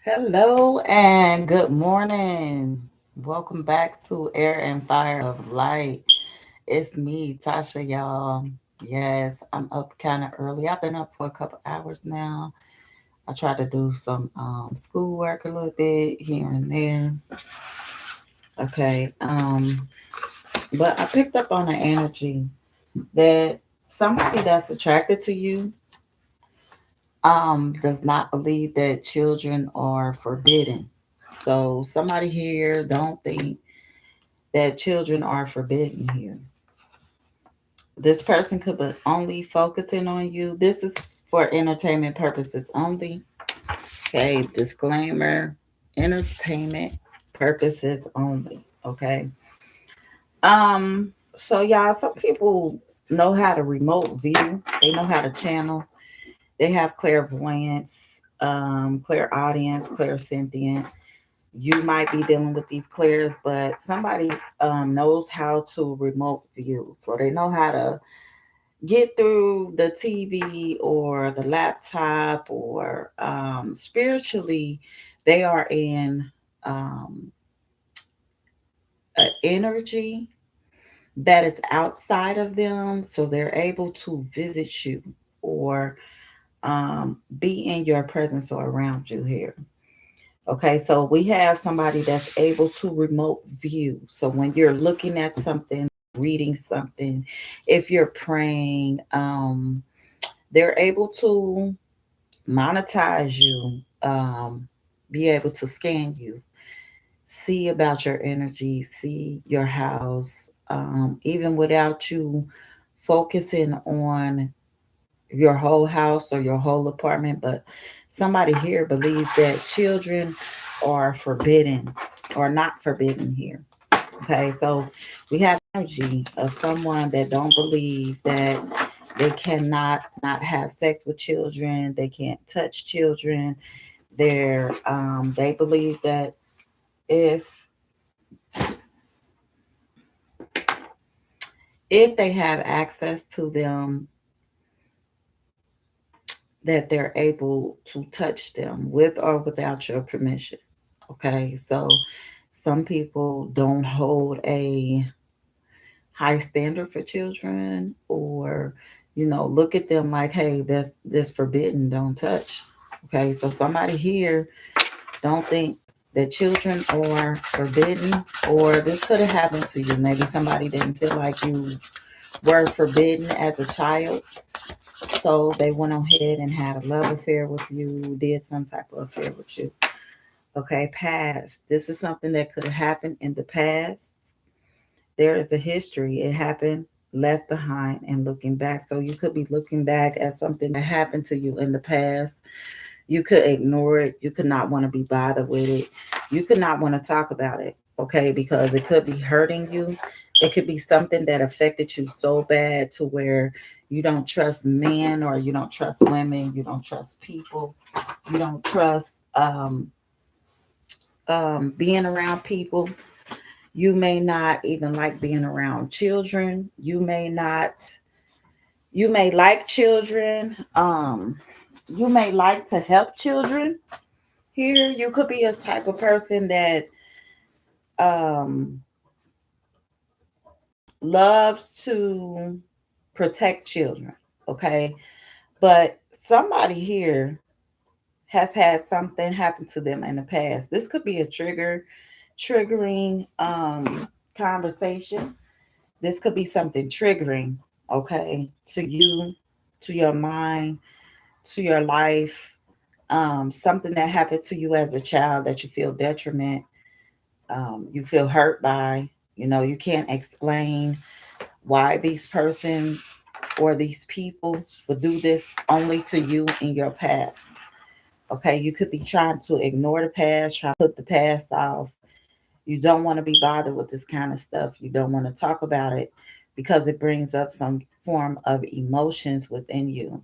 Hello and good morning. Welcome back to Air and Fire of Light. It's me, Tasha, y'all. Yes, I'm up kind of early. I've been up for a couple hours now. I try to do some schoolwork a little bit here and there. Okay. But I picked up on the energy that somebody that's attracted to you does not believe that children are forbidden. So somebody here don't think that children are forbidden here. This person could be only focusing on you. This is for entertainment purposes only. Okay, disclaimer, entertainment purposes only. Okay. So y'all, some people know how to remote view. They know how to channel. They have clairvoyance, clairaudience, clairsentient. You might be dealing with these clears, but somebody knows how to remote view. So they know how to get through the TV or the laptop or spiritually, they are in um, an energy that is outside of them. So they're able to visit you or be in your presence or around you here. Okay, so we have somebody that's able to remote view. So when you're looking at something, reading something, if you're praying, they're able to monetize you, be able to scan you, see about your energy, see your house, even without you focusing on your whole house or your whole apartment. But somebody here believes that children are forbidden or not forbidden here. Okay, so we have energy of someone that don't believe that they cannot not have sex with children, they can't touch children. They believe that if if they have access to them, that they're able to touch them with or without your permission. Okay, so some people don't hold a high standard for children, or look at them like, hey, that's this forbidden, don't touch. Okay, so somebody here don't think that children are forbidden, or this could have happened to you. Maybe somebody didn't feel like you were forbidden as a child, so they went ahead and had a love affair with you, did some type of affair with you. Okay, past. This is something that could have happened in the past. There is a history. It happened, left behind, and looking back. So you could be looking back at something that happened to you in the past. You could ignore it. You could not want to be bothered with it. You could not want to talk about it, okay? Because it could be hurting you. It could be something that affected you so bad to where you don't trust men, or you don't trust women, you don't trust people, you don't trust being around people. You may not even like being around children. You may like children. You may like to help children. Here, you could be a type of person that um, loves to protect children, okay? But somebody here has had something happen to them in the past. This could be a triggering conversation. This could be something triggering, okay, to you, to your mind, to your life. Something that happened to you as a child that you feel detriment, you feel hurt by. You can't explain why these persons or these people would do this only to you in your past. Okay, you could be trying to ignore the past, try to put the past off. You don't want to be bothered with this kind of stuff. You don't want to talk about it because it brings up some form of emotions within you.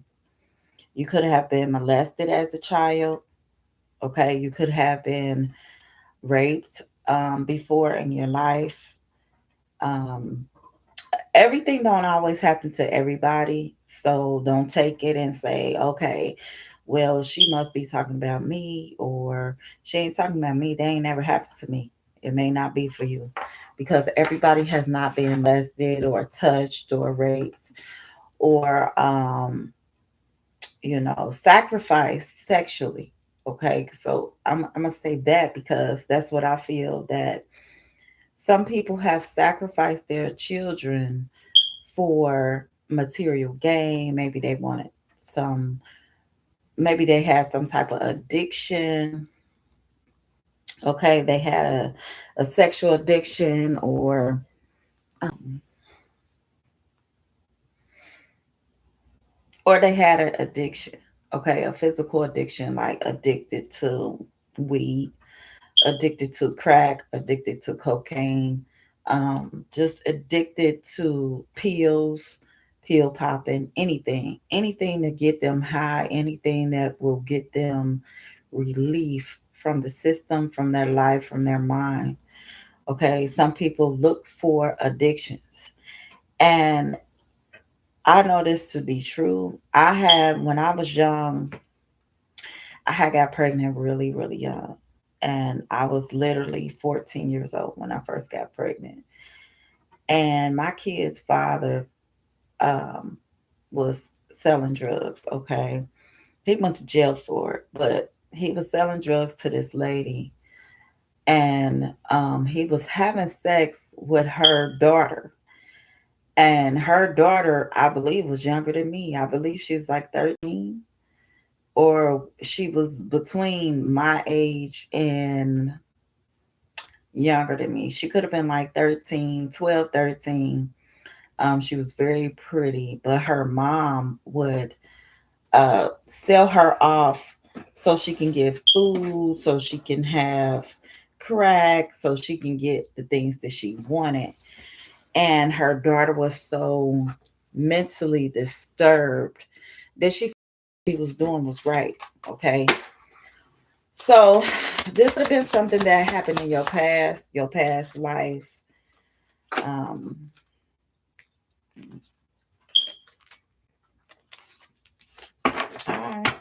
You could have been molested as a child. Okay, you could have been raped before in your life. Um, Everything don't always happen to everybody. So don't take it and say, okay, well, she must be talking about me, or she ain't talking about me. They ain't never happened to me. It may not be for you, because everybody has not been molested or touched or raped or, sacrificed sexually. Okay, so I'm gonna say that because that's what I feel, that some people have sacrificed their children for material gain. Maybe they wanted some, maybe they had some type of addiction. Okay, they had a sexual addiction, um, or they had an addiction. Okay, a physical addiction, like addicted to weed, addicted to crack, addicted to cocaine, just addicted to pills, pill popping, anything to get them high, anything that will get them relief from the system, from their life, from their mind. Okay, some people look for addictions. And I know this to be true. When I was young, I had got pregnant really, really young. And I was literally 14 years old when I first got pregnant. And my kid's father um, was selling drugs. Okay. He went to jail for it, but he was selling drugs to this lady. And he was having sex with her daughter. And her daughter, I believe, was younger than me. I believe she was like 13, or she was between my age and younger than me. She could have been like 13, 12, 13. She was very pretty, but her mom would sell her off so she can get food, so she can have crack, so she can get the things that she wanted. And her daughter was so mentally disturbed that she was doing was right. Okay. So this would have been something that happened in your past life. Um, all right.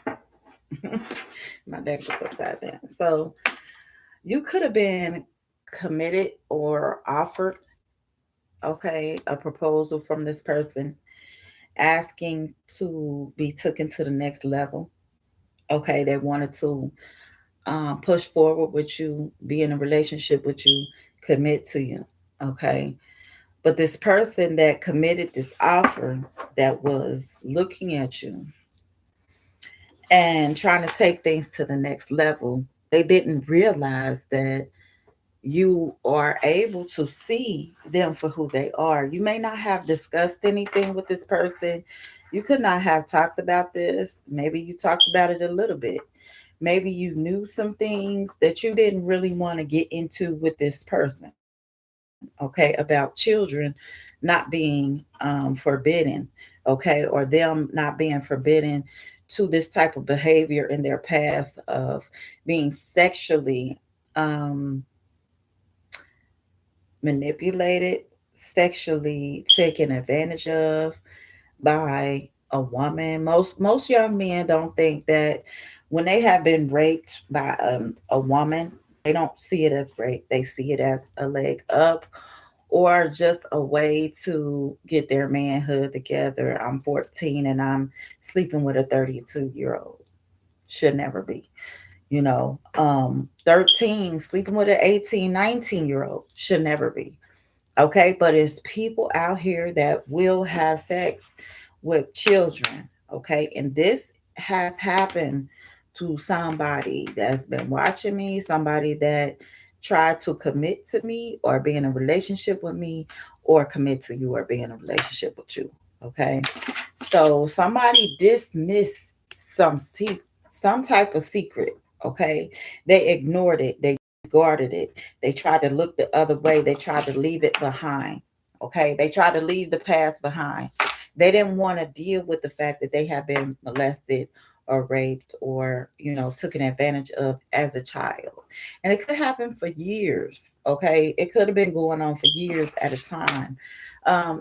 My deck was upside down. So you could have been committed or offered, okay, a proposal from this person asking to be taken to the next level. Okay, they wanted to push forward with you, be in a relationship with you, commit to you. Okay. But this person that committed this offer, that was looking at you and trying to take things to the next level, they didn't realize that you are able to see them for who they are. You may not have discussed anything with this person. You could not have talked about this. Maybe you talked about it a little bit. Maybe you knew some things that you didn't really want to get into with this person, okay, about children not being forbidden, okay, or them not being forbidden to this type of behavior in their past of being sexually um, manipulated, sexually taken advantage of by a woman. Most young men don't think that when they have been raped by a woman, they don't see it as rape. They see it as a leg up, or just a way to get their manhood together. I'm 14 and I'm sleeping with a 32-year-old. Should never be. 13 sleeping with an 18, 19-year-old. Should never be. Okay, but it's people out here that will have sex with children. Okay, and this has happened to somebody that's been watching me, somebody that tried to commit to me or be in a relationship with me, or commit to you or be in a relationship with you. Okay, so somebody dismissed some type of secret. Okay, they ignored it, they guarded it, they tried to look the other way, they tried to leave it behind. Okay, they tried to leave the past behind. They didn't want to deal with the fact that they have been molested or raped or taken advantage of as a child. And it could happen for years. Okay, it could have been going on for years at a time.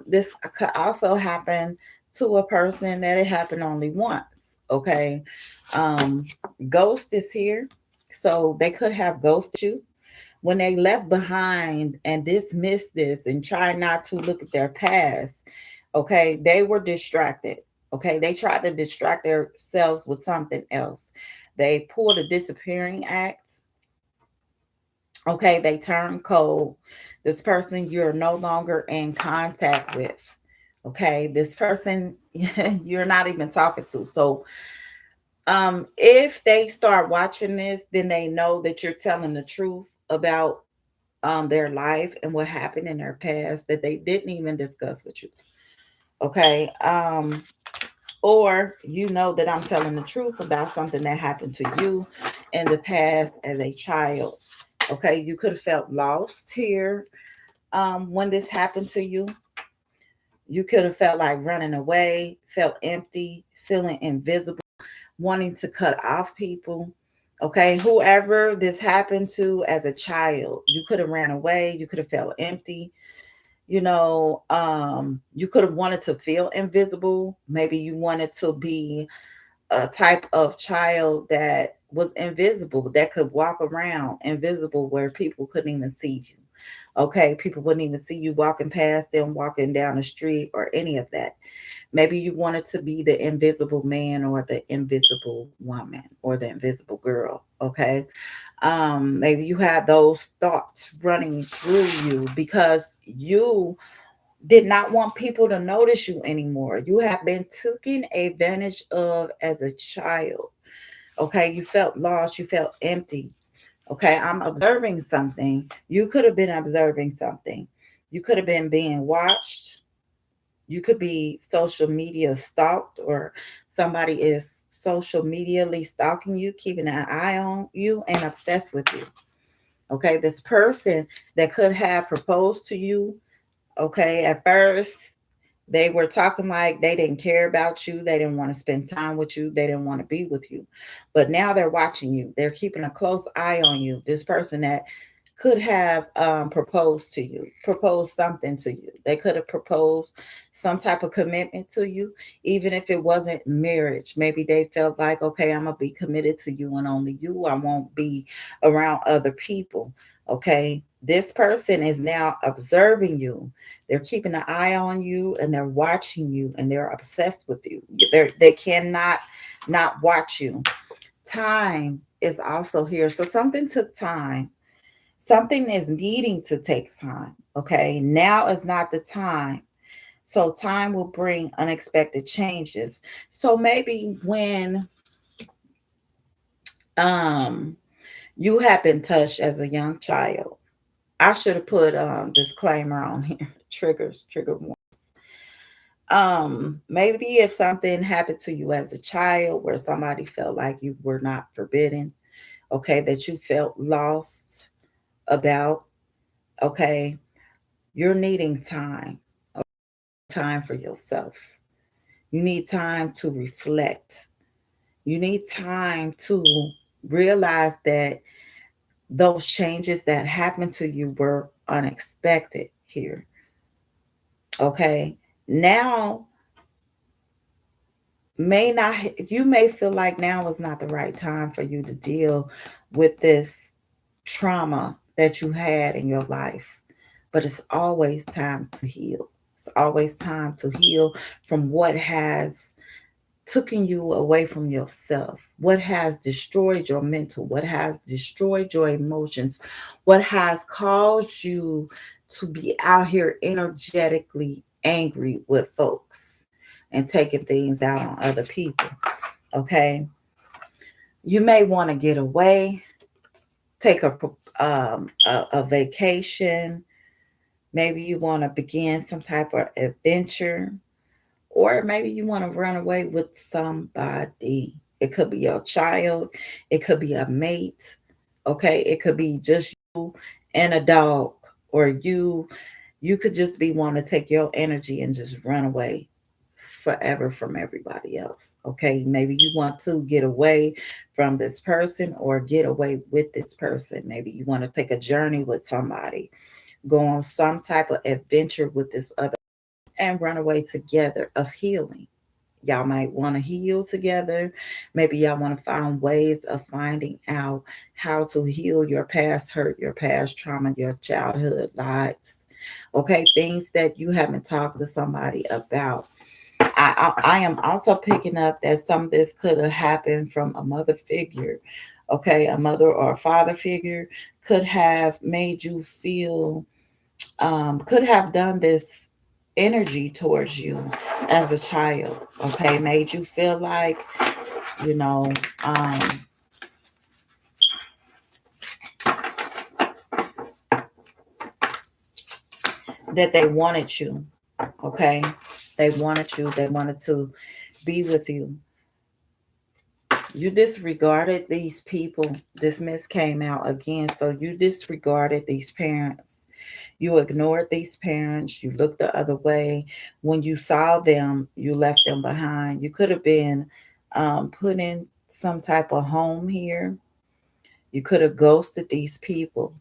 This could also happen to a person that it happened only once. Okay, Um, Ghost is here. So they could have ghosted you when they left behind and dismissed this and tried not to look at their past. Okay, they were distracted. Okay, they tried to distract themselves with something else. They pulled a disappearing act. Okay, they turned cold. This person you're no longer in contact with. Okay, this person you're not even talking to. So if they start watching this, then they know that you're telling the truth about their life and what happened in their past that they didn't even discuss with you. Okay. Or you know that I'm telling the truth about something that happened to you in the past as a child. Okay, you could have felt lost here when this happened to you. You could have felt like running away, felt empty, feeling invisible, wanting to cut off people. Okay, whoever this happened to as a child, you could have ran away, you could have felt empty. You could have wanted to feel invisible. Maybe you wanted to be a type of child that was invisible, that could walk around invisible where people couldn't even see you. Okay, people wouldn't even see you walking past them, walking down the street, or any of that. Maybe you wanted to be the invisible man or the invisible woman or the invisible girl. Okay, maybe you had those thoughts running through you because you did not want people to notice you anymore. You have been taken advantage of as a child. Okay, you felt lost, you felt empty. Okay, I'm observing something. You could have been observing something. You could have been being watched. You could be social media stalked, or somebody is social medially stalking you, keeping an eye on you and obsessed with you. Okay, this person that could have proposed to you, okay, at first they were talking like they didn't care about you. They didn't want to spend time with you. They didn't want to be with you. But now they're watching you. They're keeping a close eye on you. This person that could have proposed to you, proposed something to you. They could have proposed some type of commitment to you, even if it wasn't marriage. Maybe they felt like, okay, I'm going to be committed to you and only you. I won't be around other people. Okay. This person is now observing you. They're keeping an eye on you and they're watching you and they're obsessed with you. They cannot not watch you. Time is also here. So something took time. Something is needing to take time. Okay. Now is not the time. So time will bring unexpected changes. So maybe when um you have been touched as a young child, I should have put disclaimer on here. Triggers, trigger warning. Maybe if something happened to you as a child where somebody felt like you were not forbidden, okay, that you felt lost about, okay, you're needing time, time for yourself. You need time to reflect. You need time to realize that those changes that happened to you were unexpected here. Okay. Now may not, you may feel like now is not the right time for you to deal with this trauma that you had in your life, but it's always time to heal. It's always time to heal from what has taken you away from yourself, what has destroyed your mental, what has destroyed your emotions, what has caused you to be out here energetically angry with folks and taking things out on other people. Okay, you may want to get away, take a vacation. Maybe you want to begin some type of adventure, or maybe you want to run away with somebody. It could be your child, it could be a mate, okay? It could be just you and a dog, or you could just be wanting to take your energy and just run away forever from everybody else. Okay, maybe you want to get away from this person or get away with this person. Maybe you want to take a journey with somebody, go on some type of adventure with this other and run away together of healing. Y'all might want to heal together. Maybe y'all want to find ways of finding out how to heal your past hurt, your past trauma, your childhood lives. Okay, things that you haven't talked to somebody about. I am also picking up that some of this could have happened from a mother figure. Okay, a mother or a father figure could have made you feel, could have done this energy towards you as a child. Okay, made you feel like, you know, um, that they wanted you. Okay, they wanted you, they wanted to be with you. You disregarded these people. This miss came out again. So you disregarded these parents. You ignored these parents. You looked the other way. When you saw them, you left them behind. You could have been put in some type of home here. You could have ghosted these people,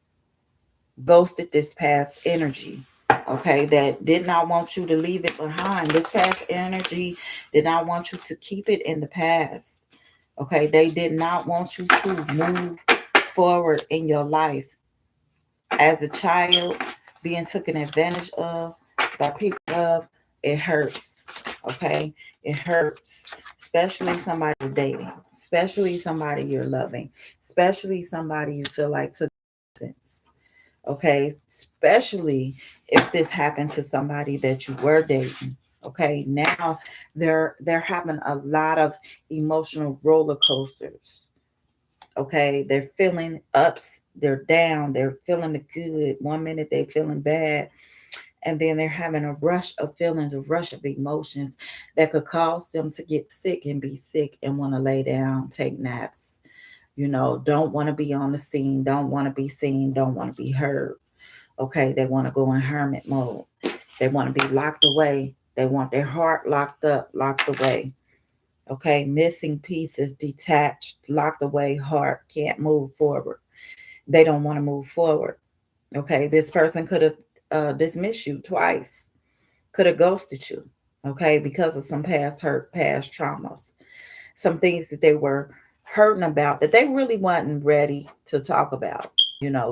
ghosted this past energy. Okay, that did not want you to leave it behind. This past energy did not want you to keep it in the past. Okay, they did not want you to move forward in your life. As a child, being taken advantage of by people of, it hurts. Okay, it hurts, especially somebody you're dating, especially somebody you're loving, especially somebody you feel like took distance. Okay, especially if this happened to somebody that you were dating. Okay, now they're having a lot of emotional roller coasters. Okay, they're feeling ups, they're down, they're feeling the good. One minute they feeling bad, and then they're having a rush of feelings, a rush of emotions that could cause them to get sick and be sick and want to lay down, take naps. Don't want to be on the scene, don't want to be seen, don't want to be heard. Okay, they want to go in hermit mode. They want to be locked away. They want their heart locked up, locked away. Okay, missing pieces, detached, locked away, heart can't move forward. They don't want to move forward. Okay, this person could have dismissed you twice, could have ghosted you. Okay, because of some past hurt, past traumas, some things that they were hurting about that they really wasn't ready to talk about.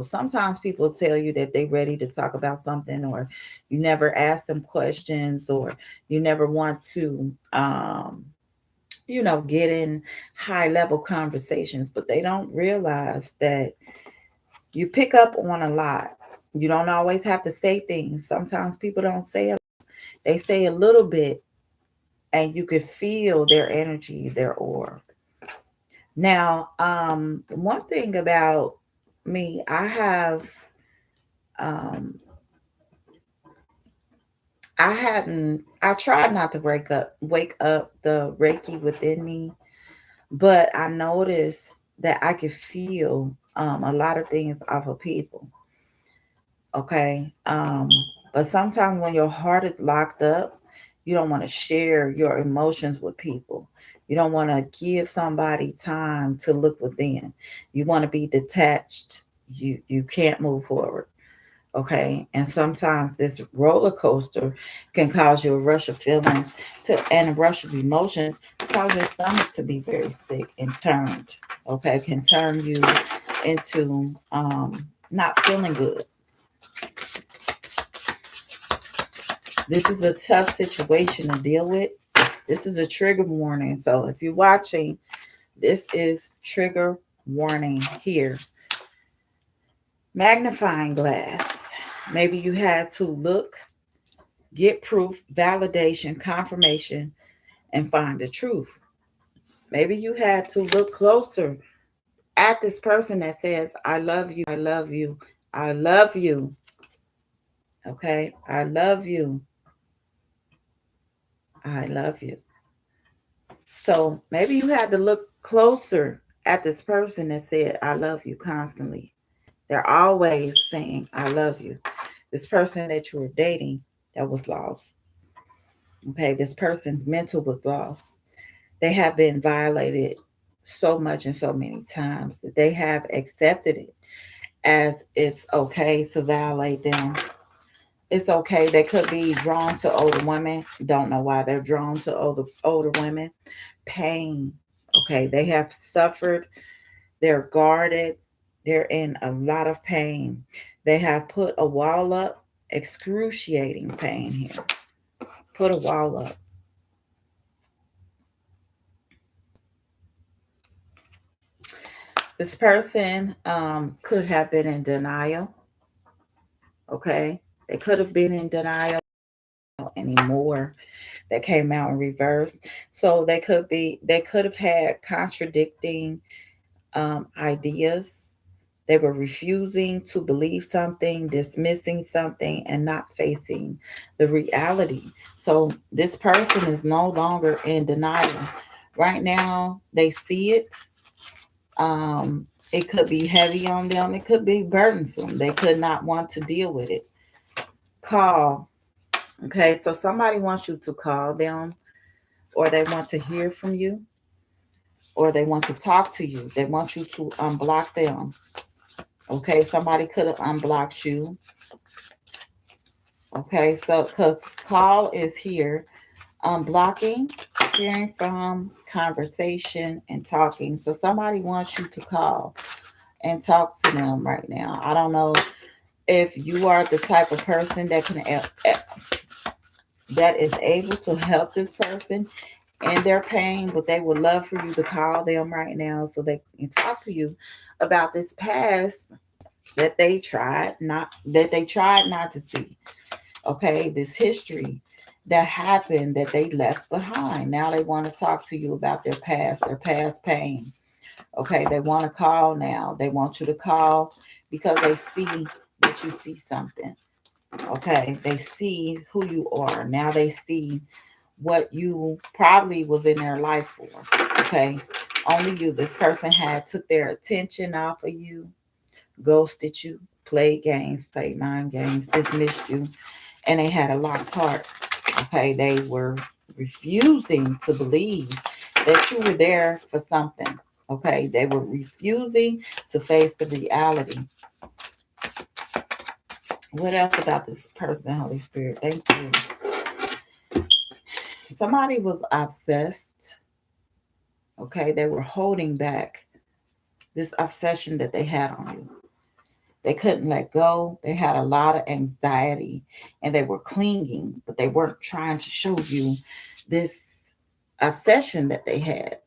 Sometimes people tell you that they're ready to talk about something, or you never ask them questions, or you never want to, get in high level conversations, but they don't realize that you pick up on a lot. You don't always have to say things. Sometimes people don't say it, they say a little bit, and you could feel their energy, their aura. Now, one thing about me, um, I tried not to wake up the Reiki within me, but I noticed that I could feel a lot of things off of people. Okay. But sometimes when your heart is locked up, you don't want to share your emotions with people. You don't want to give somebody time to look within. You want to be detached. You can't move forward. Okay. And sometimes this roller coaster can cause you a rush of feelings and a rush of emotions, cause your stomach to be very sick and turned. Okay, can turn you into not feeling good. This is a tough situation to deal with. This is a trigger warning. So if you're watching, this is trigger warning here. Magnifying glass. Maybe you had to look, get proof, validation, confirmation, and find the truth. Maybe you had to look closer at this person that says, I love you, I love you, I love you. Okay, I love you, I love you. So maybe you had to look closer at this person that said, I love you constantly. They're always saying, I love you. This person that you were dating that was lost. Okay, this person's mental was lost. They have been violated so much and so many times that they have accepted it as it's okay to violate them. It's okay. They could be drawn to older women. Don't know why they're drawn to older women. Pain. Okay, they have suffered. They're guarded. They're in a lot of pain. They have put a wall up. Excruciating pain here. Put a wall up. This person could have been in denial. Okay, they could have been in denial anymore. That came out in reverse. So they could have had contradicting ideas. They were refusing to believe something, dismissing something, and not facing the reality. So this person is no longer in denial. Right now, they see it. It could be heavy on them. It could be burdensome. They could not want to deal with it. Call. Okay, so somebody wants you to call them, or they want to hear from you, or they want to talk to you. They want you to unblock them. Okay, somebody could have unblocked you. Okay, so because call is here, unblocking, hearing from, conversation, and talking. So somebody wants you to call and talk to them right now. I don't know if you are the type of person that is able to help this person in their pain, but they would love for you to call them right now so they can talk to you about this past that they tried not to see. Okay, this history that happened that they left behind. Now they want to talk to you about their past pain. Okay, they want to call now. They want you to call because they see that you see something. Okay, they see who you are. Now they see what you probably was in their life for. Okay, only you. This person had took their attention off of you, ghosted you, played games, played mind games, dismissed you, and they had a locked heart. Okay, they were refusing to believe that you were there for something. Okay, they were refusing to face the reality. What else about this person, Holy Spirit? Thank you. Somebody was obsessed. Okay, they were holding back this obsession that they had on you. They couldn't let go. They had a lot of anxiety and they were clinging, but they weren't trying to show you this obsession that they had.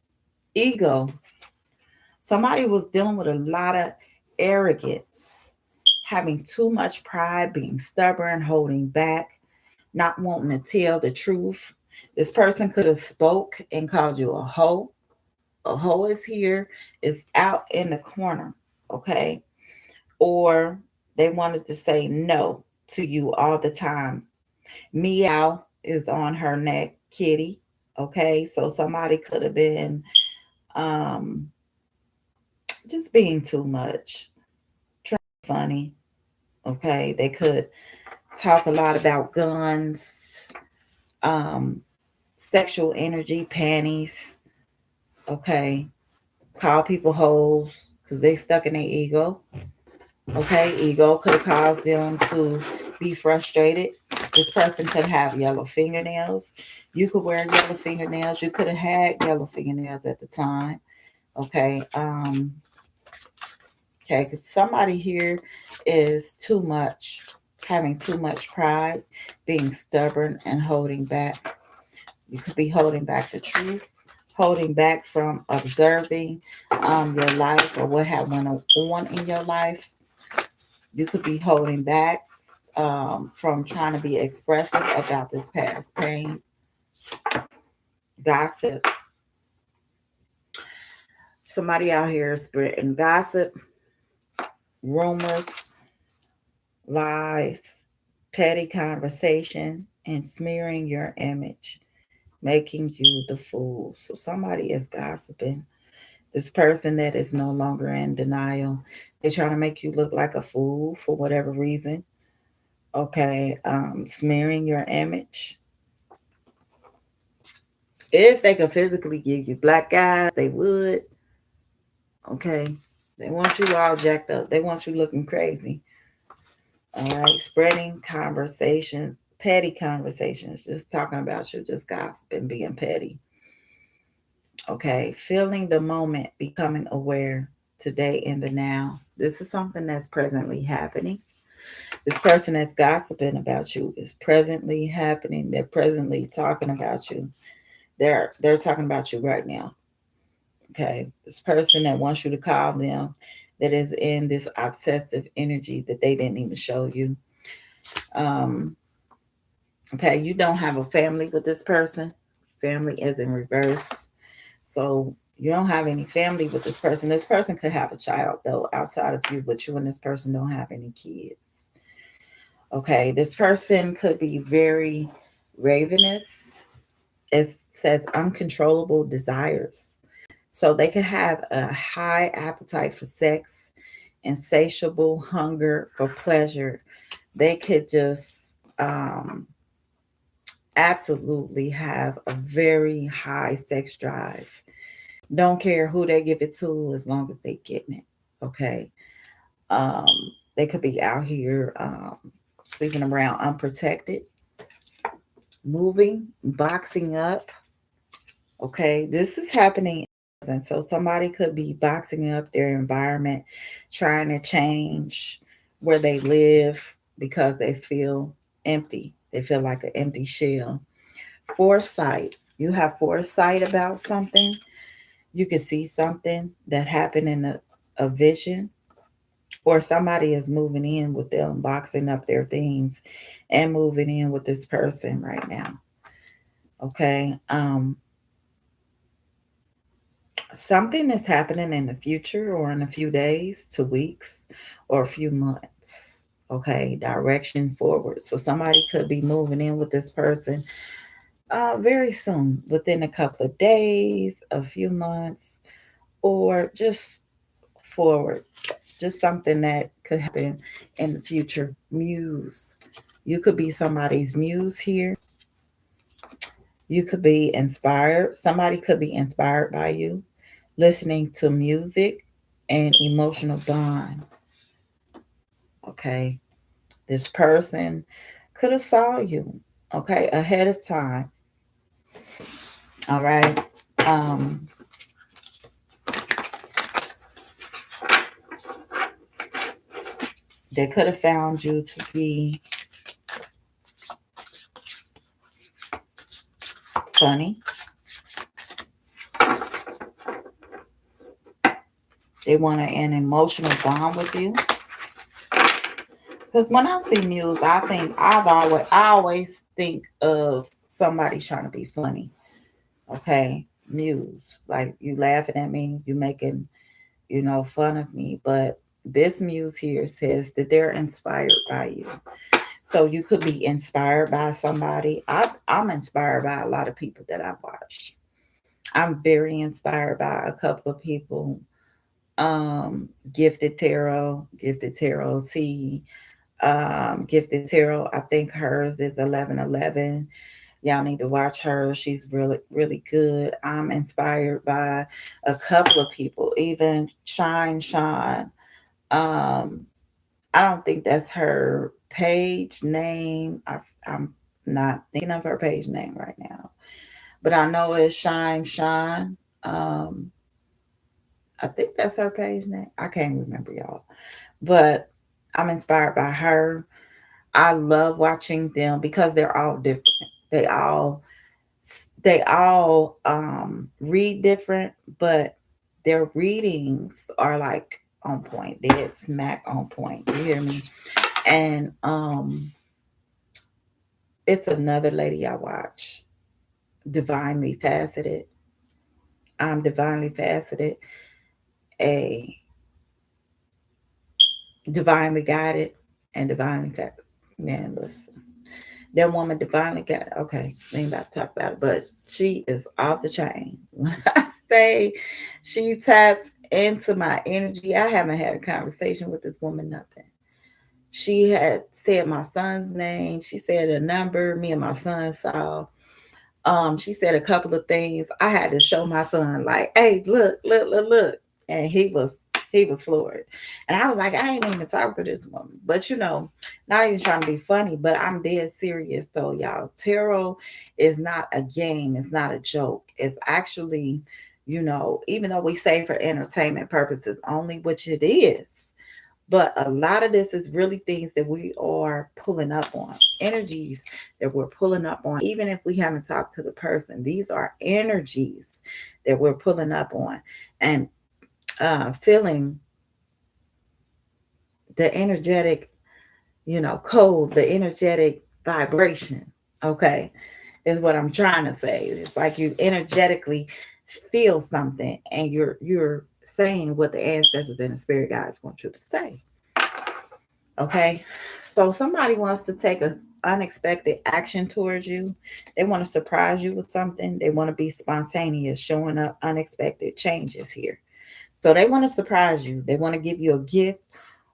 Ego. Somebody was dealing with a lot of arrogance, having too much pride, being stubborn, holding back, not wanting to tell the truth. This person could have spoke and called you a hoe. A hoe is here, is out in the corner, okay? Or they wanted to say no to you all the time. Meow is on her neck, kitty. Okay, so somebody could have been um, just being too much, trying to be funny. Okay, they could talk a lot about guns, um, sexual energy, panties. Okay, call people hoes because they stuck in their ego. Okay, ego could have caused them to be frustrated. This person could have yellow fingernails. You could wear yellow fingernails. You could have had yellow fingernails at the time. Okay. Okay, because somebody here is too much, having too much pride, being stubborn and holding back. You could be holding back the truth, holding back from observing your life or what had went on in your life. You could be holding back from trying to be expressive about this past pain. Gossip. Somebody out here is spreading gossip, rumors, lies, petty conversation, and smearing your image, making you the fool. So somebody is gossiping. This person that is no longer in denial, they're trying to make you look like a fool for whatever reason. Okay, smearing your image. If they could physically give you black eyes, they would. Okay. They want you all jacked up. They want you looking crazy. All right, spreading conversation, petty conversations, just talking about you, just gossiping, being petty. Okay, feeling the moment, becoming aware today in the now. This is something that's presently happening. This person that's gossiping about you is presently happening. They're presently talking about you. They're talking about you right now. Okay, this person that wants you to call them, that is in this obsessive energy that they didn't even show you. Um, okay, you don't have a family with this person. Family is in reverse. So you don't have any family with this person. This person could have a child though outside of you, but you and this person don't have any kids. Okay, this person could be very ravenous. It says uncontrollable desires. So they could have a high appetite for sex, insatiable hunger for pleasure. They could just um, absolutely have a very high sex drive. Don't care who they give it to as long as they getting it. Okay. Um, they could be out here sleeping around unprotected, moving, boxing up. Okay, this is happening. And so somebody could be boxing up their environment, trying to change where they live because they feel empty. They feel like an empty shell. Foresight. You have foresight about something. You can see something that happened in a vision, or somebody is moving in with them, boxing up their things and moving in with this person right now. Okay. Something is happening in the future or in a few days to weeks or a few months. Okay, direction forward. So somebody could be moving in with this person very soon, within a couple of days, a few months, or just forward. Just something that could happen in the future. Muse. You could be somebody's muse here. You could be inspired. Somebody could be inspired by you, listening to music and emotional bond. Okay. This person could have saw you, okay, ahead of time. All right. Um, they could have found you to be funny. They want an emotional bond with you. Because when I see Muse, I always think of somebody trying to be funny. Okay, Muse, like you laughing at me, you making fun of me, but this Muse here says that they're inspired by you. So you could be inspired by somebody. I'm inspired by a lot of people that I watch. I'm very inspired by a couple of people. Um, Gifted Tarot T, Gifted Tarot. I think hers is 1111. Y'all need to watch her. She's really, really good. I'm inspired by a couple of people, even Shine. Um, I don't think that's her page name. I'm not thinking of her page name right now, but I know it's Shine. Um, I think that's her page name. I can't remember y'all, but I'm inspired by her. I love watching them because they're all different. They all read different, but their readings are like on point. They're smack on point. You hear me? And it's another lady I watch, Divinely Faceted. I'm Divinely Faceted, a divinely guided and divinely faceted. Man, listen. That woman divinely guided. Okay, we ain't about to talk about it, but she is off the chain. When I say she tapped into my energy, I haven't had a conversation with this woman, nothing. She had said my son's name. She said a number. Me and my son saw. She said a couple of things. I had to show my son, like, "Hey, look," and he was. He was floored. And I was like, I ain't even talk to this woman. But not even trying to be funny, but I'm dead serious though, y'all. Tarot is not a game, it's not a joke. It's actually, even though we say for entertainment purposes only, which it is, but a lot of this is really things that we are pulling up on, energies that we're pulling up on, even if we haven't talked to the person. These are energies that we're pulling up on and feeling the energetic, code, the energetic vibration. Okay, is what I'm trying to say. It's like you energetically feel something, and you're saying what the ancestors and the spirit guides want you to say. Okay, so somebody wants to take a unexpected action towards you. They want to surprise you with something. They want to be spontaneous, showing up unexpected changes here. So they want to surprise you. They want to give you a gift,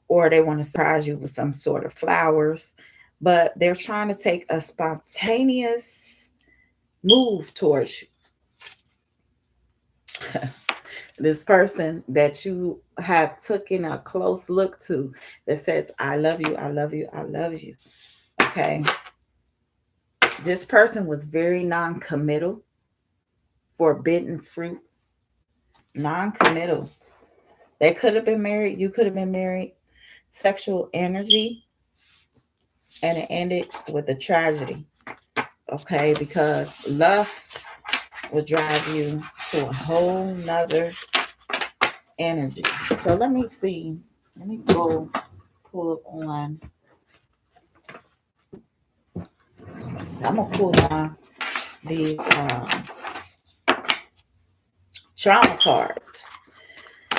or they want to surprise you with some sort of flowers, but they're trying to take a spontaneous move towards you. This person that you have taken a close look to that says, I love you, I love you, I love you. Okay. This person was very non-committal, forbidden fruit, non-committal. They could have been married, you could have been married, sexual energy, and it ended with a tragedy. Okay, because lust will drive you to a whole nother energy. So let me see. Let me go pull on. I'm gonna pull on these trauma cards.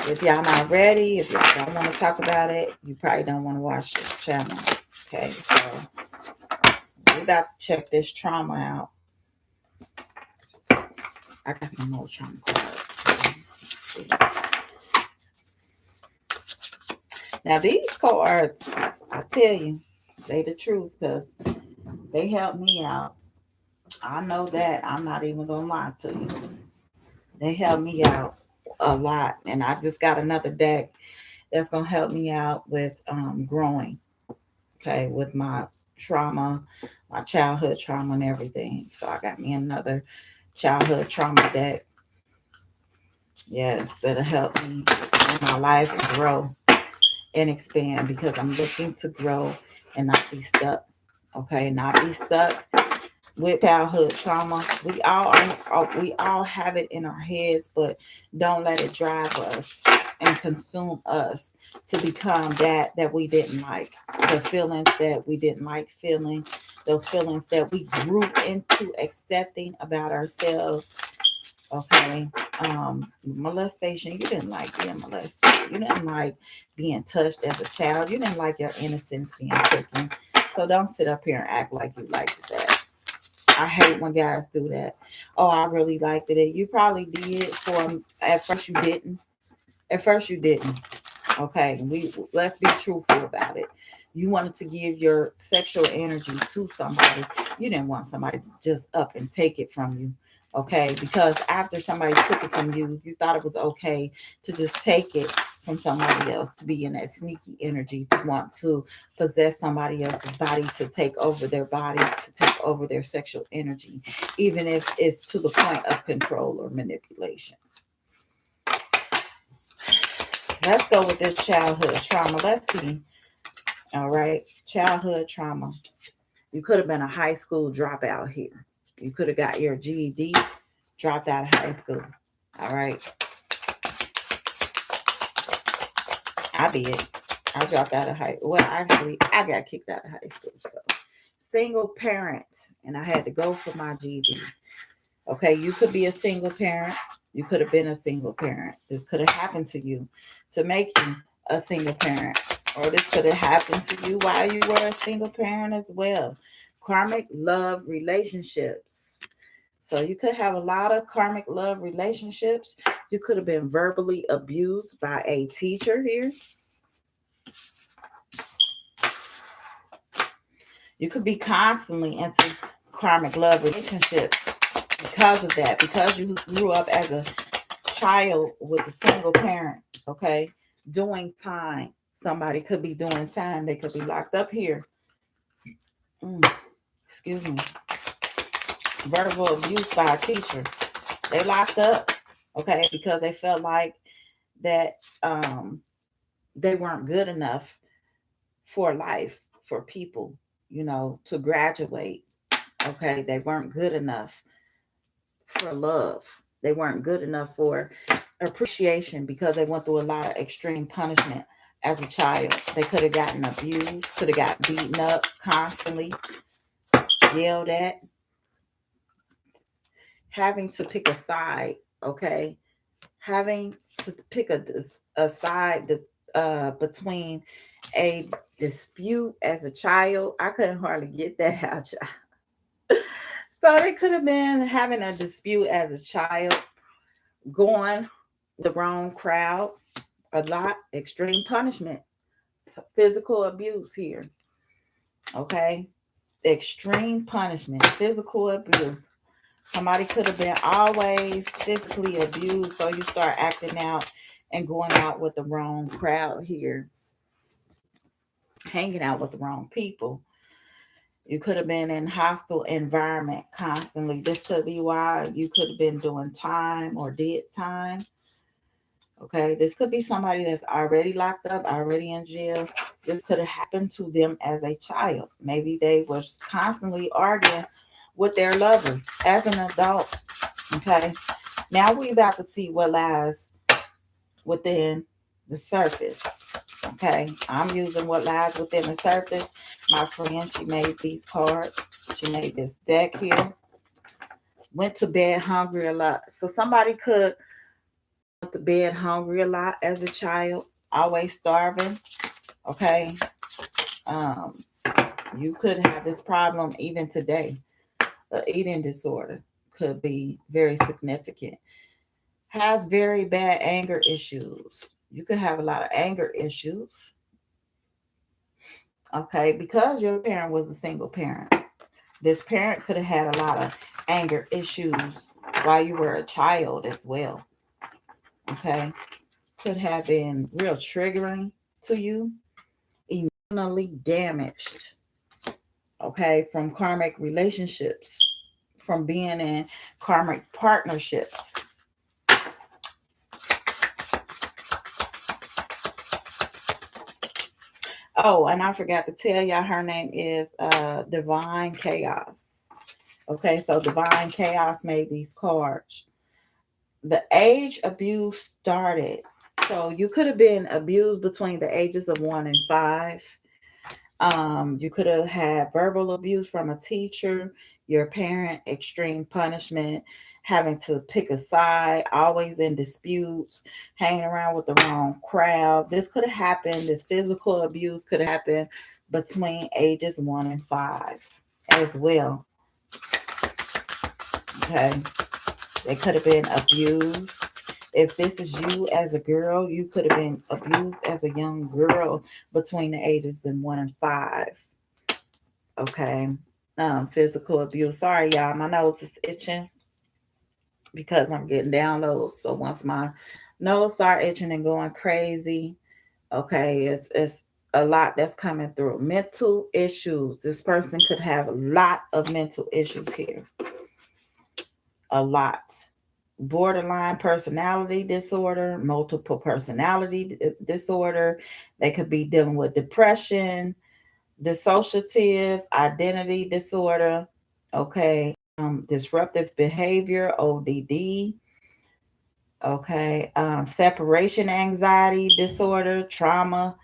If y'all not ready, if y'all don't want to talk about it, you probably don't want to watch this channel. Okay, so we about to check this trauma out. I got some more trauma cards. Now these cards, I tell you, they the truth because they helped me out. I know that. I'm not even gonna lie to you. They helped me out a lot, and I just got another deck that's gonna help me out with growing. Okay, with my trauma, my childhood trauma, and everything. So I got me another childhood trauma deck. Yes, that'll help me in my life and grow and expand because I'm looking to grow and not be stuck. Okay, not be stuck with childhood trauma. We all have it in our heads, but don't let it drive us and consume us to become that we didn't like. The feelings that we didn't like feeling, those feelings that we grew into accepting about ourselves. Okay. Molestation, you didn't like being molested. You didn't like being touched as a child. You didn't like your innocence being taken. So don't sit up here and act like you liked that. I hate when guys do that. Oh, I really liked it. You probably did at first you didn't. At first you didn't. Okay. Let's be truthful about it. You wanted to give your sexual energy to somebody. You didn't want somebody to just up and take it from you. Okay, because after somebody took it from you, you thought it was okay to just take it from somebody else, to be in that sneaky energy, to want to possess somebody else's body, to take over their body, to take over their sexual energy, even if it's to the point of control or manipulation. Let's go with this childhood trauma. Let's see. All right, childhood trauma. You could have been a high school dropout here. You could have got your GED, dropped out of high school. All right. I did. I dropped out of high school. Well, actually, I got kicked out of high school. So, single parent, and I had to go for my GED. Okay, you could be a single parent. You could have been a single parent. This could have happened to you to make you a single parent. Or this could have happened to you while you were a single parent as well. Karmic love relationships. So you could have a lot of karmic love relationships. You could have been verbally abused by a teacher here. You could be constantly into karmic love relationships because of that, because you grew up as a child with a single parent. Okay, doing time. Somebody could be doing time. They could be locked up here. Excuse me. Verbal abuse by a teacher. They locked up, okay, because they felt like that they weren't good enough for life, for people, to graduate. Okay, they weren't good enough for love. They weren't good enough for appreciation because they went through a lot of extreme punishment as a child. They could have gotten abused, could have got beaten up constantly, yelled at, having to pick a side, okay? Having to pick a side between a dispute as a child. I couldn't hardly get that out. So they could have been having a dispute as a child, going the wrong crowd, a lot, extreme punishment, physical abuse here. Okay. Extreme punishment, physical abuse. Somebody could have been always physically abused, so you start acting out and going out with the wrong crowd here, hanging out with the wrong people. You could have been in hostile environment constantly. This could be why you could have been doing time or did time. Okay, this could be somebody that's already locked up, already in jail. This could have happened to them as a child. Maybe they was constantly arguing with their lover as an adult. Okay, now we about to see what lies within the surface. Okay, I'm using what lies within the surface. My friend, she made these cards. She made this deck here. Went to bed hungry a lot. So somebody could went to bed hungry a lot as a child, always starving. Okay, um, you could have this problem even today. Eating disorder could be very significant. Has very bad anger issues. You could have a lot of anger issues. Okay, because your parent was a single parent. This parent could have had a lot of anger issues while you were a child as well. Okay, could have been real triggering to you, emotionally damaged. Okay, from karmic relationships, from being in karmic partnerships. Oh, and I forgot to tell y'all her name is Divine Chaos. Okay, so Divine Chaos made these cards. The age abuse started. So you could have been abused between the ages of 1 and 5. You could have had verbal abuse from a teacher, your parent, extreme punishment, having to pick a side, always in disputes, hanging around with the wrong crowd. This could have happened, this physical abuse could have happened between ages 1 and 5 as well. Okay. They could have been abused. If this is you as a girl, you could have been abused as a young girl between the ages of 1 and 5. Okay. Physical abuse. Sorry, y'all. My nose is itching because I'm getting downloads. So once my nose start itching and going crazy, okay, it's a lot that's coming through. Mental issues. This person could have a lot of mental issues here. A lot. Borderline personality disorder, multiple personality disorder. They could be dealing with depression, dissociative identity disorder, okay, disruptive behavior, ODD, okay, separation anxiety disorder, trauma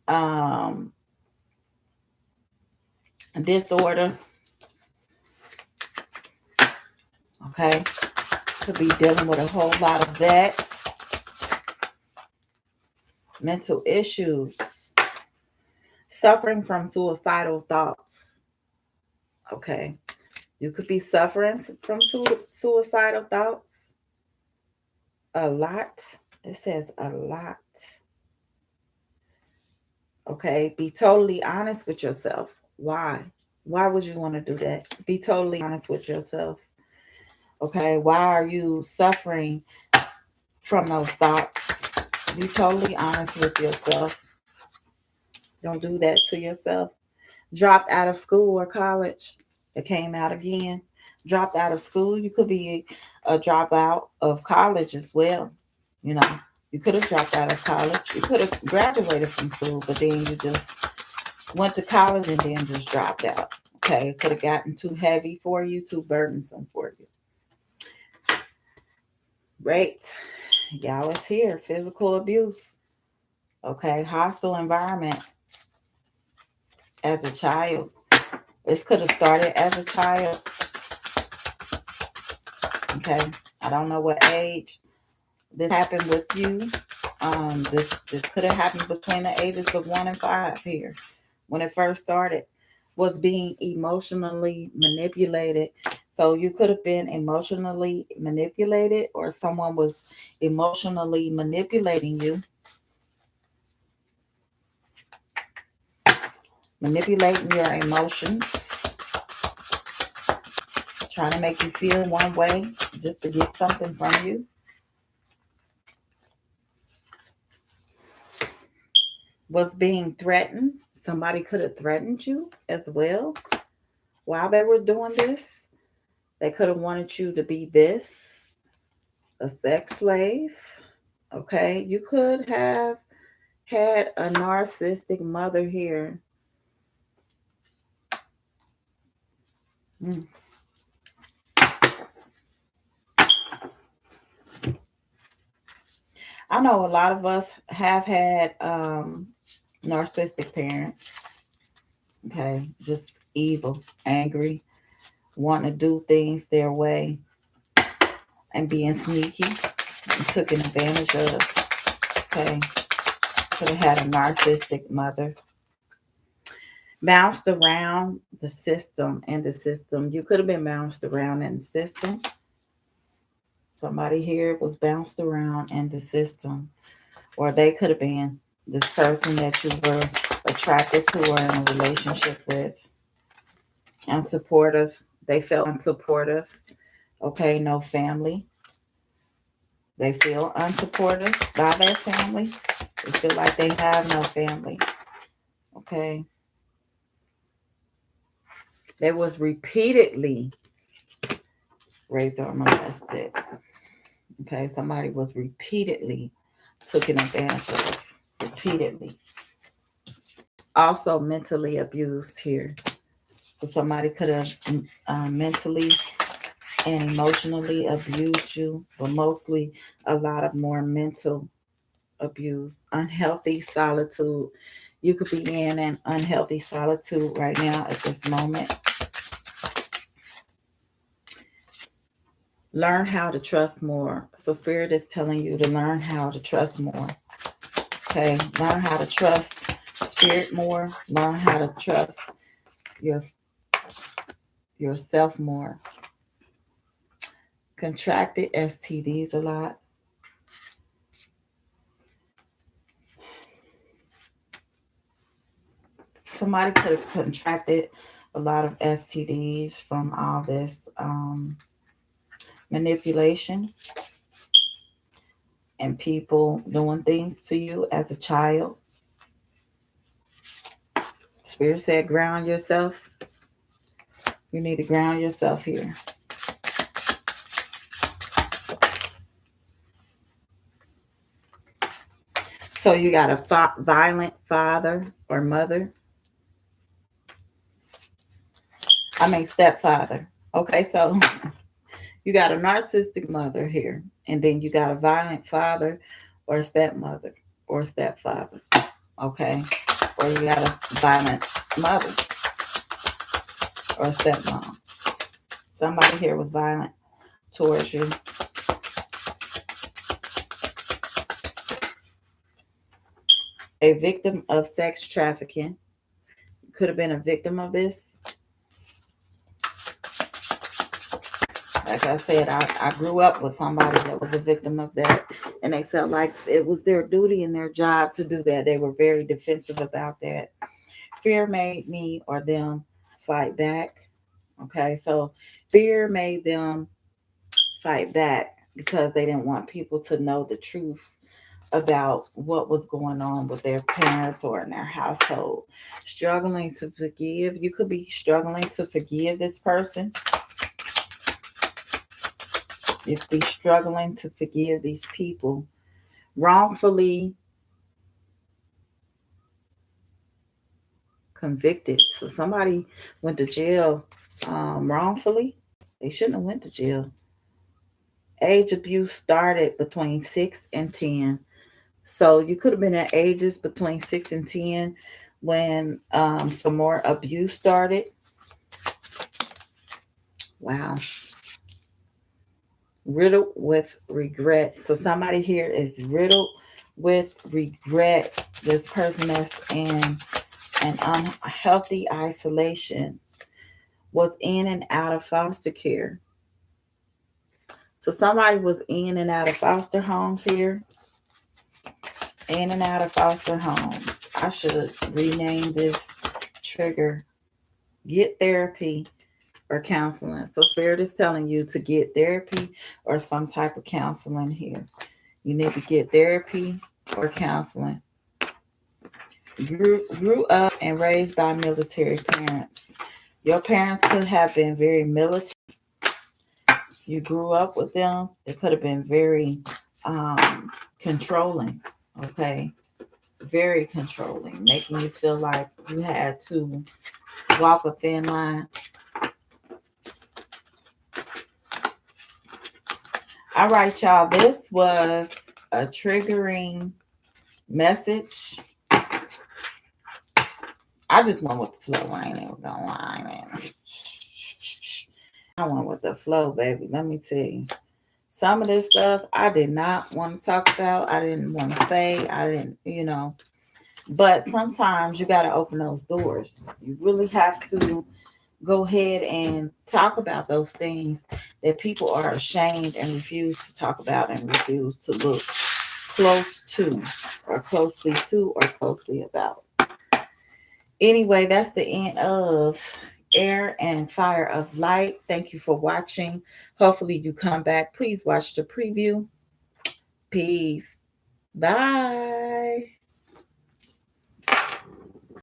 um, disorder, okay, could be dealing with a whole lot of that. Mental issues, suffering from suicidal thoughts, okay. You could be suffering from suicidal thoughts a lot. It says a lot. Okay. Be totally honest with yourself. Why? Why would you want to do that? Be totally honest with yourself. Okay. Why are you suffering from those thoughts? Be totally honest with yourself. Don't do that to yourself. Dropped out of school or college. It came out again. Dropped out of school. You could be a dropout of college as well. You know, you could have dropped out of college. You could have graduated from school, but then you just went to college and then just dropped out. Okay, it could have gotten too heavy for you, too burdensome for you. Great. Y'all is here. Physical abuse. Okay, hostile environment as a child. This could have started as a child. Okay, I don't know what age this happened with you. This could have happened between the ages of 1 and 5 here. When it first started, was being emotionally manipulated. So you could have been emotionally manipulated, or someone was emotionally manipulating you, manipulating your emotions, trying to make you feel one way just to get something from you. Was being threatened. Somebody could have threatened you as well while they were doing this. They could have wanted you to be this, a sex slave. Okay, you could have had a narcissistic mother here. Mm. I know a lot of us have had narcissistic parents. Okay, just evil, angry, wanting to do things their way, and being sneaky and took advantage of. Okay, could have had a narcissistic mother. Bounced around the system and the system. You could have been bounced around in the system. Somebody here was bounced around in the system, or they could have been this person that you were attracted to or in a relationship with. Unsupportive. They felt unsupportive. Okay, no family. They feel unsupportive by their family. They feel like they have no family. Okay. They was repeatedly raped or molested. Okay, somebody was repeatedly taken advantage of. Repeatedly. Also mentally abused here. So somebody could have mentally and emotionally abused you, but mostly a lot of more mental abuse, unhealthy solitude. You could be in an unhealthy solitude right now at this moment. Learn how to trust more. So Spirit is telling you to learn how to trust more. Okay, learn how to trust Spirit more. Learn how to trust your yourself more. Contracted STDs a lot. Somebody could have contracted a lot of STDs from all this manipulation and people doing things to you as a child. Spirit said, ground yourself. You need to ground yourself here. So you got a violent father or mother. I mean, stepfather. Okay, so you got a narcissistic mother here, and then you got a violent father or stepmother or stepfather. Okay, or you got a violent mother or stepmom. Somebody here was violent towards you. A victim of sex trafficking. Could have been a victim of this. Like I said, I grew up with somebody that was a victim of that, and they felt like it was their duty and their job to do that. They were very defensive about that. Fear made me or them fight back. Okay, so fear made them fight back because they didn't want people to know the truth about what was going on with their parents or in their household. Struggling to forgive. You could be struggling to forgive this person. You could be struggling to forgive these people. Wrongfully convicted. So somebody went to jail wrongfully. They shouldn't have went to jail. Age abuse started between 6 and 10. So you could have been at ages between 6 and 10 when some more abuse started. Wow. Riddled with regret. So somebody here is riddled with regret. This person that's in an unhealthy isolation, was in and out of foster care. So somebody was in and out of foster homes here. In and out of foster homes. I should rename this trigger. Get therapy or counseling. So Spirit is telling you to get therapy or some type of counseling here. You need to get therapy or counseling. Grew up and raised by military parents. Your parents could have been very military. You grew up with them. They could have been very controlling. Okay. Very controlling, making you feel like you had to walk a thin line. All right, y'all. This was a triggering message. I just went with the flow. I ain't even gonna lie, man. I went with the flow, baby. Let me tell you. Some of this stuff I did not want to talk about. I didn't want to say. I didn't. But sometimes you got to open those doors. You really have to go ahead and talk about those things that people are ashamed and refuse to talk about and refuse to look close to or closely about. Anyway, that's the end of Air and Fire of Light. Thank you for watching. Hopefully you come back. Please watch the preview. Peace. Bye.